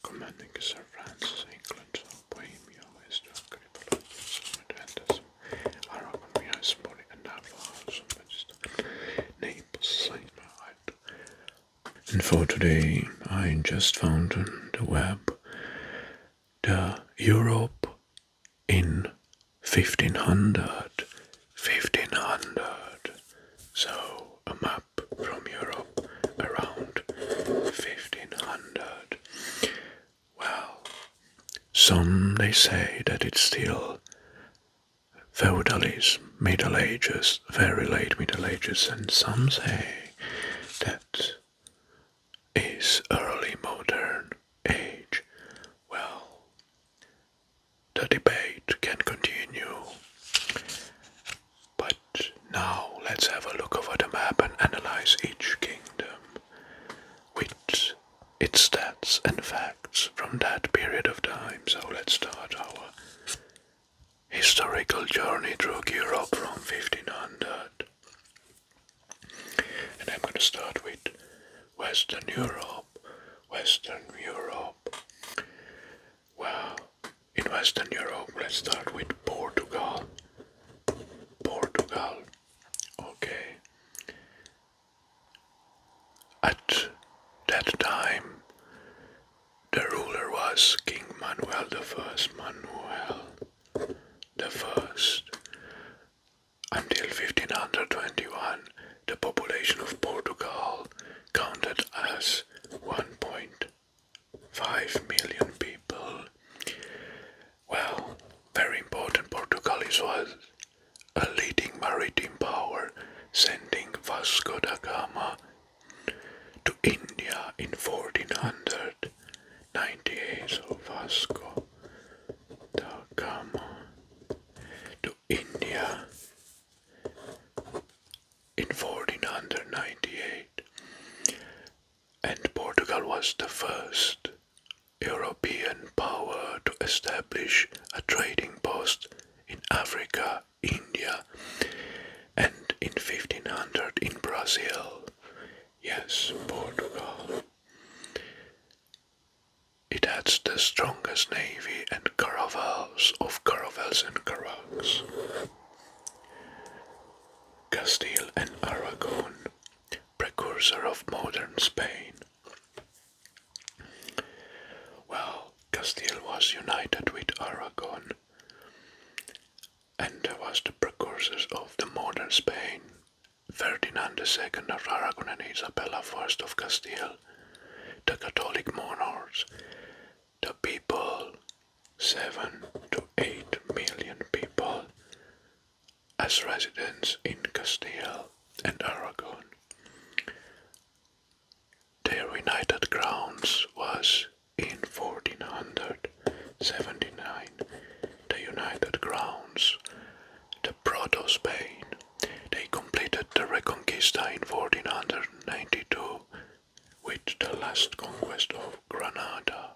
commanding Sir Francis, England, Bohemia, West Africa, Aragon, Sport, and Naples, and for today, I just found on the web the Europe in 1500. So a map from Europe around 1500. Well, some they say that it's still feudalism, Middle Ages, very late Middle Ages, and some say that is early modern age. Well, the debate can continue. But now let's have a look over the map and analyze each kingdom with its stats and facts from that period of time. So let's start our historical journey through Europe from 1500. And I'm going to start with Western Europe. Well, in Western Europe, let's start with Portugal. Okay. At that time, the ruler was King Manuel the First. Until 1521, the population of Portugal counted as 1.5 million people. Well, very important, Portugal was a leading maritime power, sending Vasco da Gama to India in 1498. So Vasco da Gama to India in 1498. And Portugal was the first European power to establish a trading post in Africa, India, and in 1500 in Brazil. Yes, Portugal. It had the strongest navy and caravels and carracks. Castile and Aragon, precursor of modern Spain. Well, Castile was united with Aragon, and was the precursors of the modern Spain. Ferdinand II of Aragon and Isabella I of Castile, the Catholic monarchs, the people, 7 to 8 million people, as residents in Castile and Aragon. Their united grounds was in 1479, the United Grounds, the Proto-Spain. They completed the Reconquista in 1492 with the last conquest of Granada,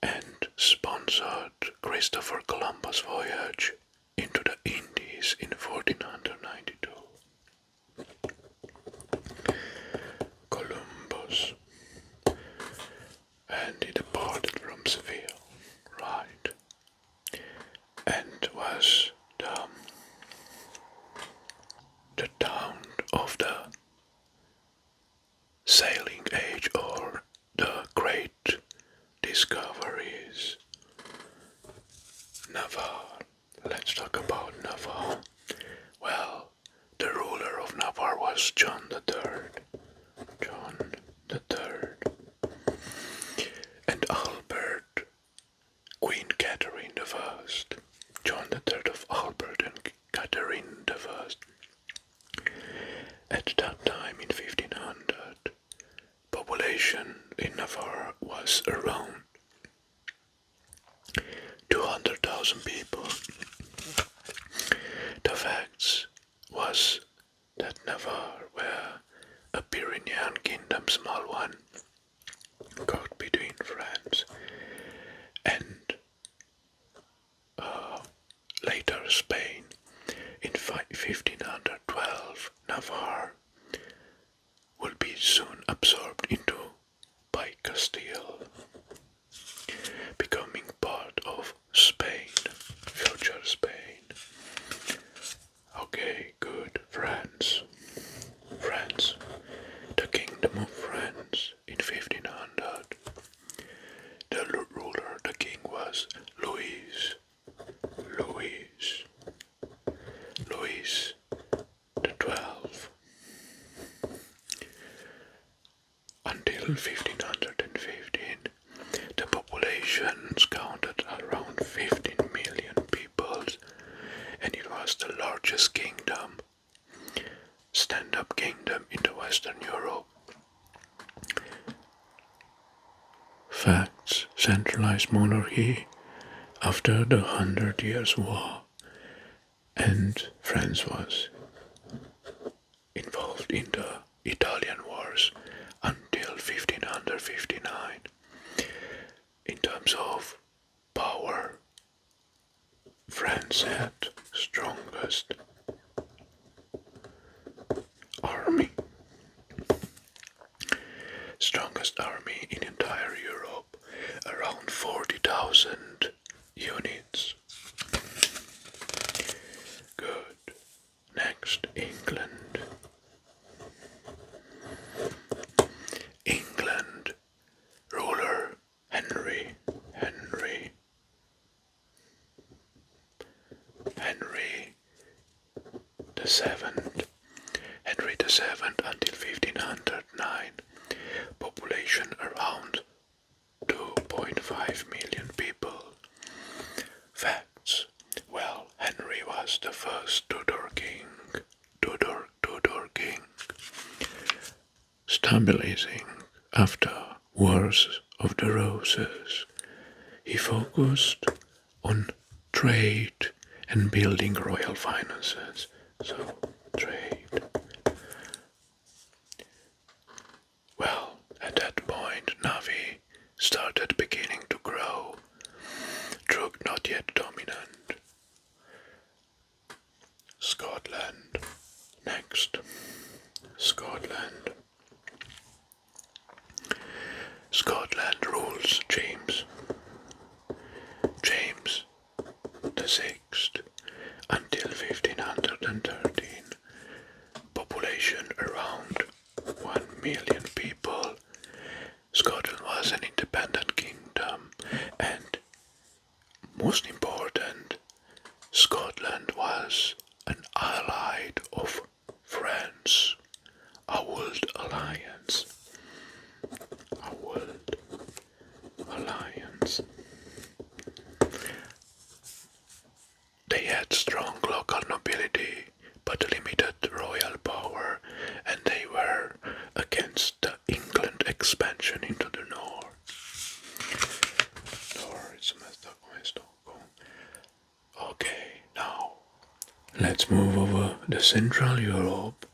and sponsored Christopher Columbus' voyage into the Indies in 1492. Columbus, and he departed from Seville, right, and was the town of the sailing age, or the great discoveries. Navarre. Let's talk about Navarre. Well, the ruler of Navarre was John III. And Albert, Queen Catherine I. John III of Albert and Catherine I. At that time in 1500, population in Navarre was around 200,000 people. The facts was that Navarre were a Pyrenean kingdom, small one, caught between France and later Spain. In 1512, Navarre will be soon absorbed into by Castile. was Louis the 12th. Until 1515, the populations counted around 15 million people, and it was the largest kingdom, stand-up kingdom in the Western Europe. Facts: centralized monarchy after the 100 Years' War, and France was involved in the Italian Wars until 1559. In terms of power, France had strongest army. Strongest army in entire Europe, around 40,000 units. Good. Next, England. England, ruler Henry the Seventh. Henry the Seventh until 1509. Population around 2.5 million people. Facts: well, Henry was the first Tudor king. Stabilizing after Wars of the Roses. He focused on trade and building royal finances. So, trade. Well, at that point, Navy started beginning to grow. Drug not yet dominant. Scotland. Next. Scotland. Scotland rules James the Sixth until 1513. Population around 1 million people. Scotland was an independent kingdom, and most important, Scotland was an ally of France. A world alliance. They had strong local nobility, but limited royal power, and they were against the England expansion into the north. Okay, now let's move over the Central Europe,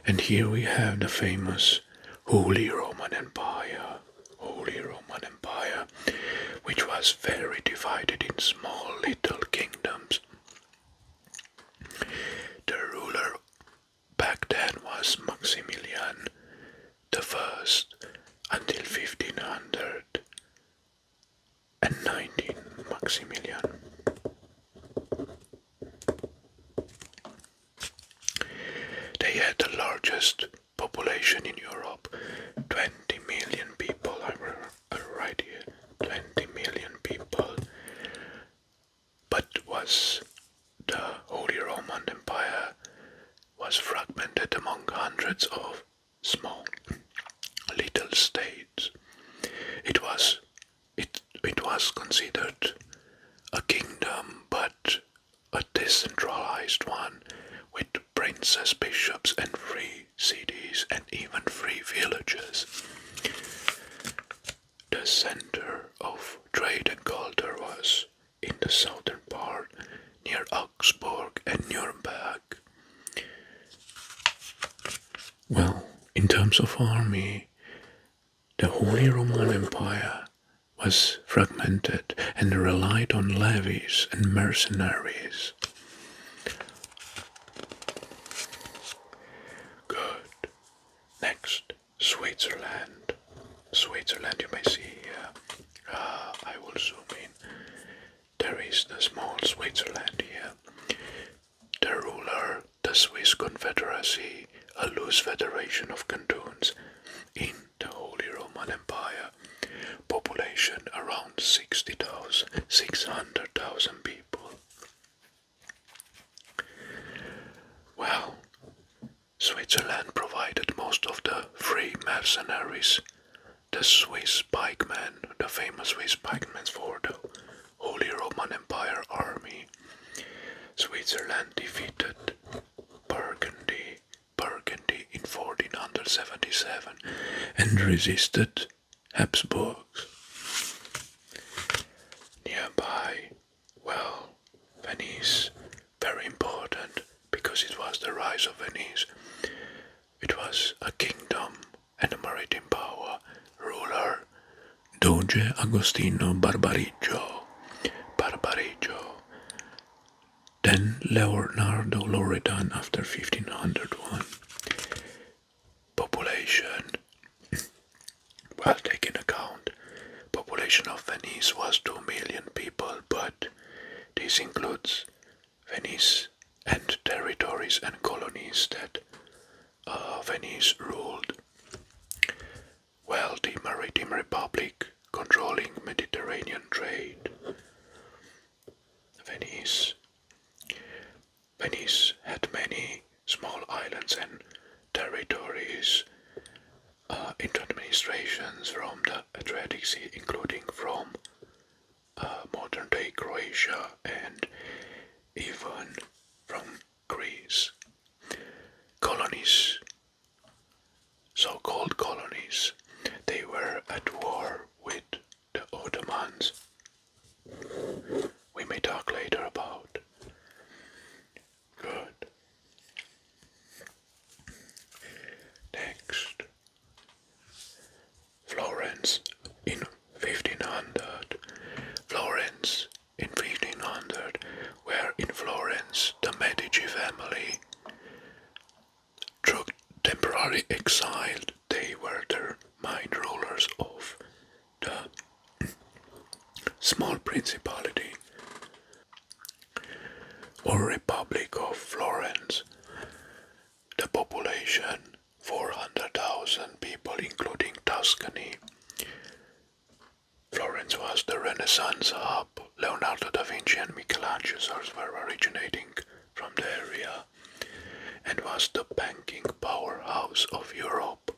and here we have the famous Holy Roman Empire, which was very divided in small little kingdoms. The ruler back then was Maximilian the First until 1519. Maximilian. They had the largest population in Europe, 20 million people. Right here, 20 million people. But the Holy Roman Empire was fragmented among hundreds of small little states. It was considered a kingdom, but a decentralized one, with princes, bishops, and free cities, and even free villages. The center of trade and culture was in the southern part, near Augsburg and Nuremberg. Well, in terms of army, the Holy Roman Empire was fragmented and relied on levies and mercenaries. Good. Next, Switzerland. Switzerland, you may see here. I will zoom in. There is the small Switzerland here. The ruler, the Swiss Confederacy, a loose federation of cantons in the Holy Roman Empire. Population population around 600,000 people. Well, Switzerland provided most of the free mercenaries, the Swiss pikemen, the famous Swiss pikemen for the Holy Roman Empire army. Switzerland defeated Burgundy in 1477 and resisted Habsburgs. Nearby, well, Venice, very important because it was the rise of Venice. It was a kingdom and a maritime power. Ruler Doge Agostino Barbarigo. Then Leonardo Loredan after 1501. Population, well taken account, population of Venice was 2 million people, but this includes Venice and territories and colonies that Venice ruled. Wealthy maritime republic controlling Mediterranean trade. Venice had many small islands and territories into administrations from the Adriatic Sea, including from modern-day Croatia and even from Greece. Colonies, so-called colonies, they were at war with the Ottomans. We may talk later about. Good. Next, Florence in 1500. Florence in 1500, where in Florence the Medici family, through temporary exile, they were the main rulers of the small principality or Republic of Florence. The population 400,000 people, including Tuscany. Florence was the Renaissance hub. Leonardo da Vinci and Michelangelo were originating from the area and was the banking powerhouse of Europe.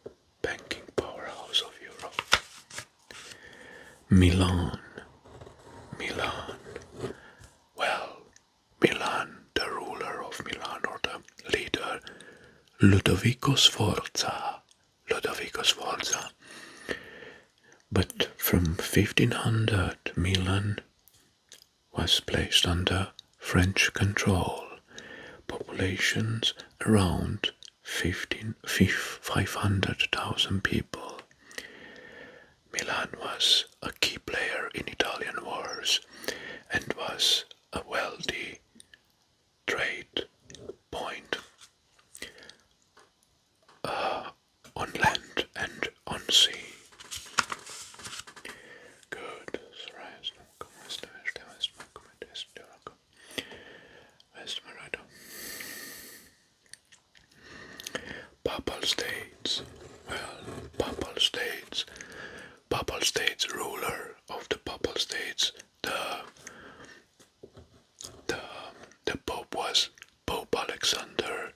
Banking powerhouse of Europe. Milan. Well, Milan, the ruler of Milan or the leader, Ludovico Sforza. But from 1500, Milan was placed under French control. Populations around 500,000 people. Milan was a key player in Italian wars and was a wealthy trade point on land and on sea. Good. Papal states. Well, Papal states, ruler of the Papal states, the Pope was Pope Alexander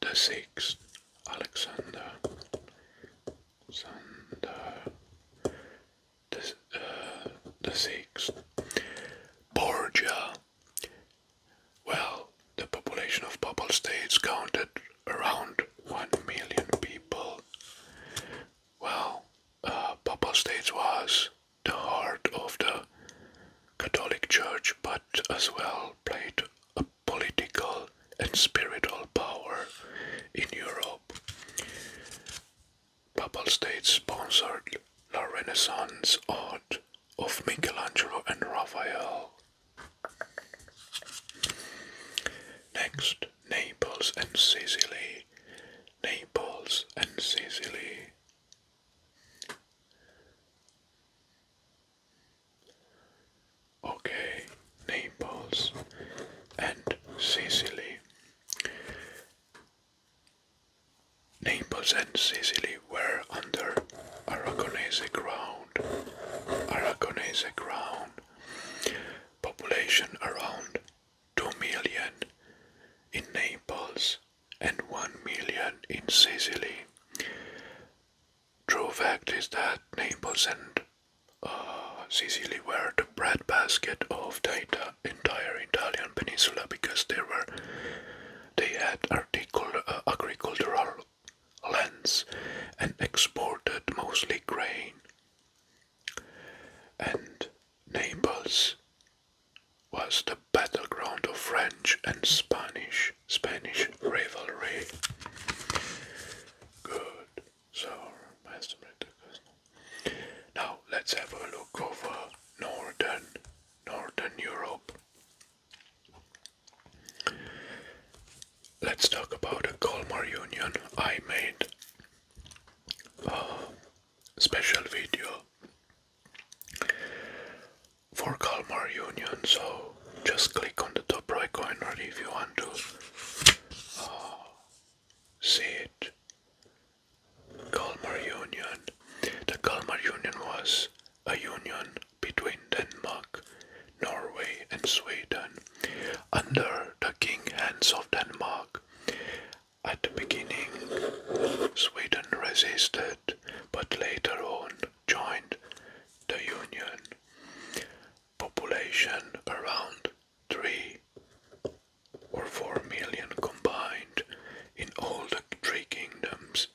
the Sixth. The Sixth. Borgia. Well, the population of Papal states counted around 1 million people. Well, Papal states was the heart of the Catholic Church, but as well played a political and spiritual power in Europe. Papal states sponsored La Renaissance art of Michelangelo and Raphael. Next, Naples and Sicily. Okay, Naples and Sicily. Naples and Sicily were under Aragonese ground. is a crown. Population around 2 million in Naples and 1 million in Sicily. True fact is that Naples and Sicily were the breadbasket of the entire Italian peninsula because they had agricultural lands and exported mostly grain. And Naples was the battleground of French and Spanish rivalry. Good. So, now let's have a look over Northern Europe. Let's talk about the Kalmar Union. I made a special video for Kalmar Union, so just click on the top right corner if you want to see it. Kalmar Union. The Kalmar Union was a union between Denmark, Norway and Sweden under the King Hans of Denmark. At the beginning, Sweden resisted, but later on joined the union. Population around 3 or 4 million combined in all the three kingdoms.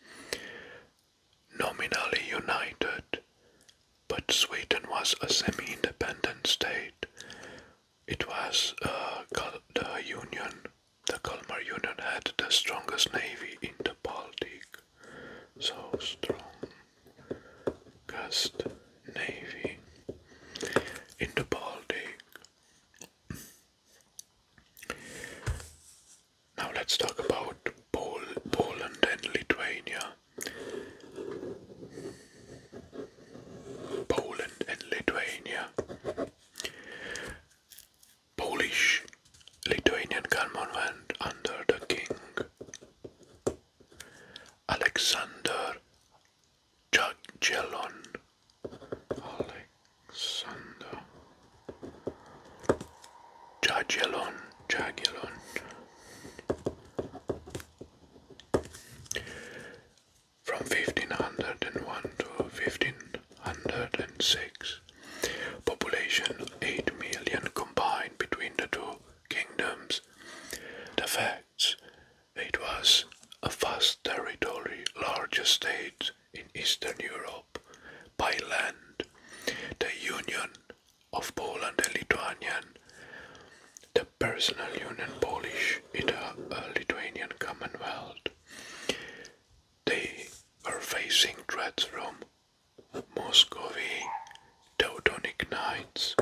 Nominally united, but Sweden was a semi-independent state. It was the Kalmar Union had the strongest navy in the Baltic. So strongest navy in the Baltic. Now let's talk about Poland and Lithuania. Poland and Lithuania. Polish-Lithuanian Commonwealth under the King Alexander Jagiellon. From 1501 to 1506. Population 8 million combined between the two kingdoms. The facts: it was a vast territory, largest state in Eastern Europe by land. The union of Poland and Lithuania, the personal union Polish-Lithuanian Commonwealth. They are facing threats from Muscovy, Teutonic Knights,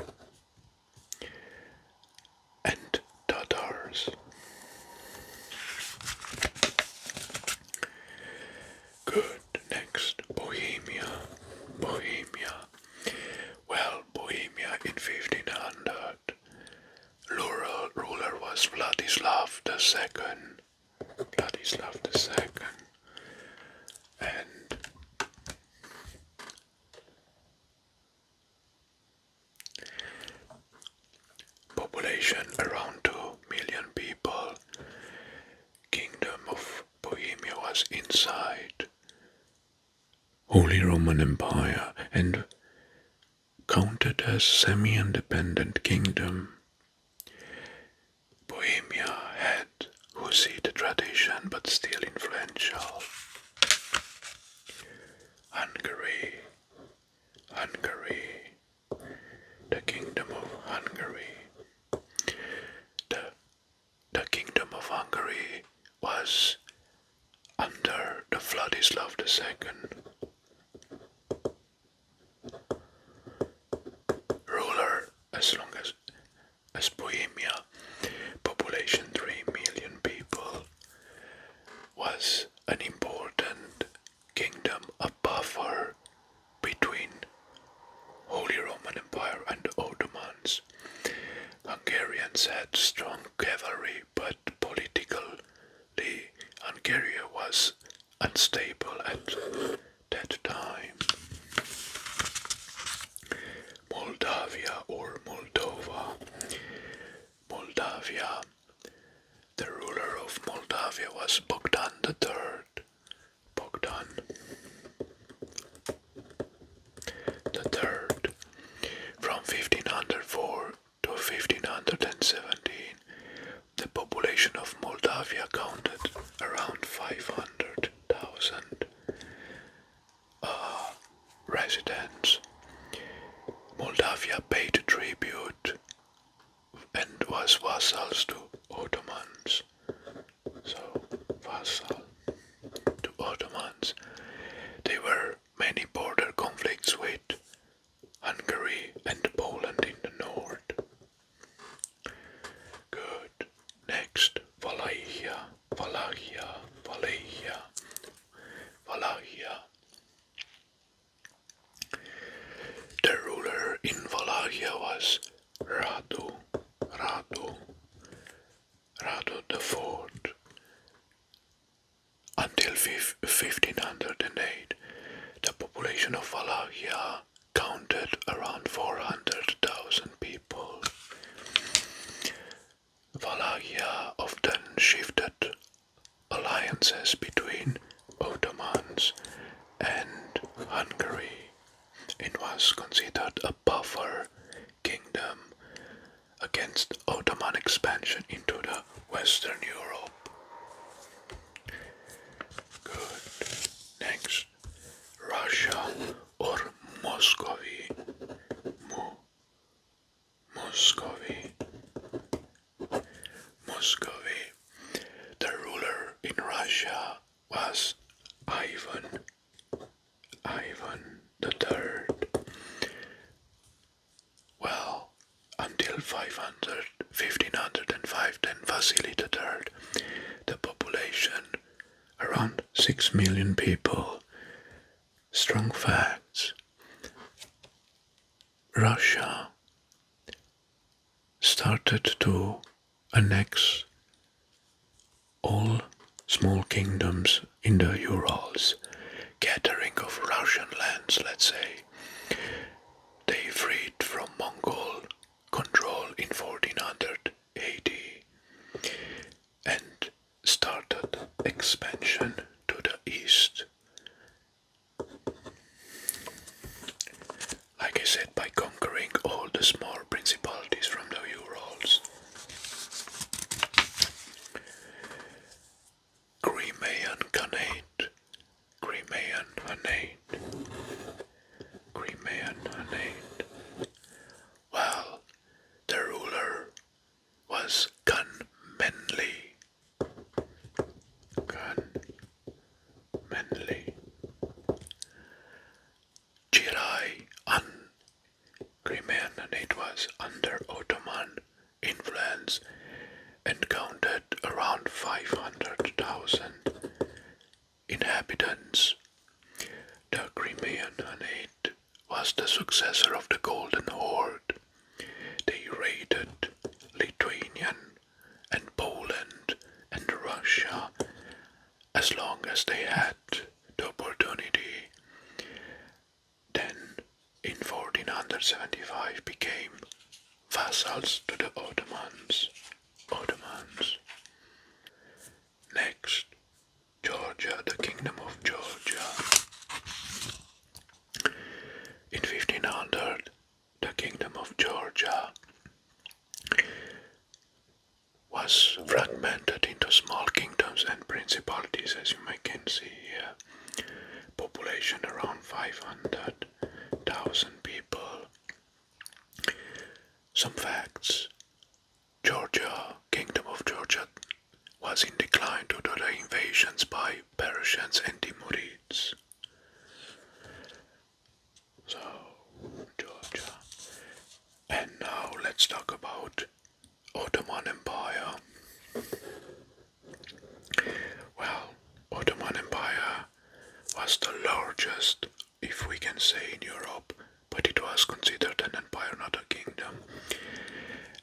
and Tatars. Good, next, Bohemia. Well, Bohemia in 1500. Ruler was Vladislav II. And population around 2 million people. Kingdom of Bohemia was inside Holy Roman Empire and counted as semi-independent kingdom. Bohemia had Hussite tradition but still influential. Hungary, the Kingdom of Hungary. The Kingdom of Hungary was under the Vladislav II. Ruler as long as Bohemia, population 3 million people, was an important kingdom, a buffer between Holy Roman Empire and the Ottomans. Hungarians had strong cavalry, but politically Hungary was unstable at that time. Moldavia. Moldavia or Moldova. Moldavia. The ruler of Moldavia was Bogdan III. Bogdan III. From 1504 to 1517, the population of Moldavia counted around 500,000 residents. Moldavia paid tribute and was vassals to Ottomans. So, vassal to Ottomans. There were many border conflicts with Hungary and Poland in the north. Good. Next, Wallachia, Wallachia, Wallachia, Wallachia. The ruler in Wallachia was Radu IV. Until 1508, the population of Wallachia counted around 400,000 people. Wallachia often shifted alliances between Ottomans and Hungary. It was considered a buffer kingdom against Ottoman expansion into the Western Europe. Good. Next, Russia or Muscovy. Muscovy. Muscovy. The ruler in Russia was Ivan III. Well, until 1505, then Vasily III, the population around 6 million people. Strong facts. Russia started to annex all small kingdoms in the Urals, gathering of Russian lands, let's say. They freed from Mongol control in 1480 and started expansion to the east. Like I said, by conquering all the small principalities from the Urals. Crimean Khanate. Crimean Khanate. Crimean Khanate. Well, the ruler was Khan Menli. Khan Menli. Jirai an Crimean Khanate was under Ottoman influence and counted around 500,000 inhabitants. The Crimean Khanate was the successor of the Golden Horde. They raided Lithuania and Poland and Russia as long as they had the opportunity. Then, in 1475, became vassals to the Ottomans. Next, Georgia, the Kingdom of Georgia. In 1500, the Kingdom of Georgia was fragmented into small kingdoms and principalities, as you can see here. Population around 500,000 people. Some facts. Georgia, Kingdom of Georgia, was in decline due to the invasions by Persians and Timurids. So, Georgia. And now let's talk about Ottoman Empire. Well, Ottoman Empire was the largest, if we can say, in Europe, but it was considered an empire, not a kingdom.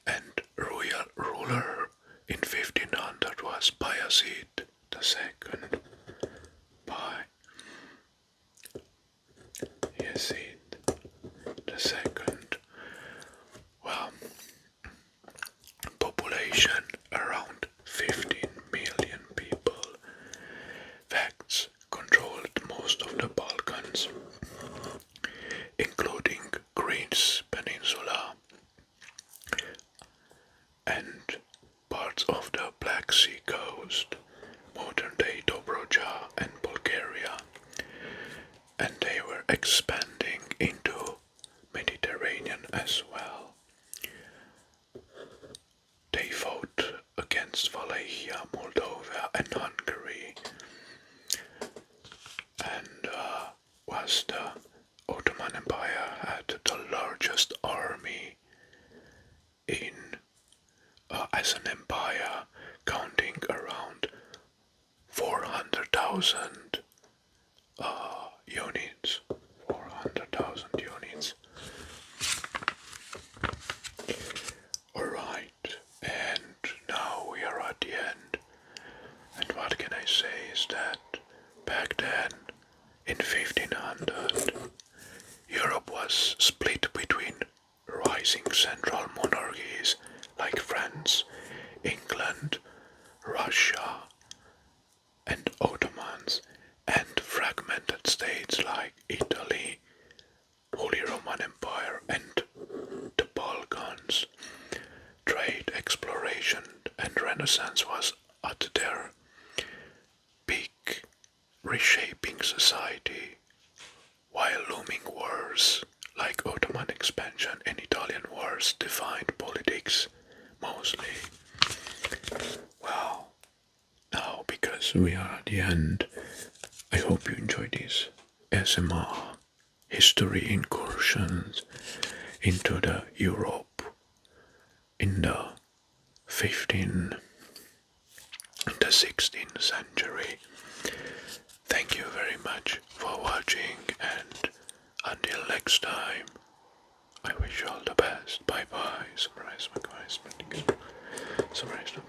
And royal ruler in 1500 was Bayezid II. Bayezid II. Lithuanian as well. They fought against Wallachia, Moldova and Hungary, and was the Ottoman Empire had the largest army in as an empire, counting around 400,000 units. 400,000 units. Alright, and now we are at the end. And what can I say is that back then, in 1500, Europe was split between rising central monarchies like France, England, Russia, and Ottomans, and fragmented states like Italy, Holy Roman Empire, and the Balkans. Trade, exploration, and Renaissance was at their peak, reshaping society, while looming wars like Ottoman expansion and Italian wars defined politics mostly. Well, now because we are at the end, I hope you enjoyed this SMR history incursions into the Europe in the 16th century. Thank you very much for watching, and until next time, I wish you all the best. Bye bye. Summarize my guys. Summarize my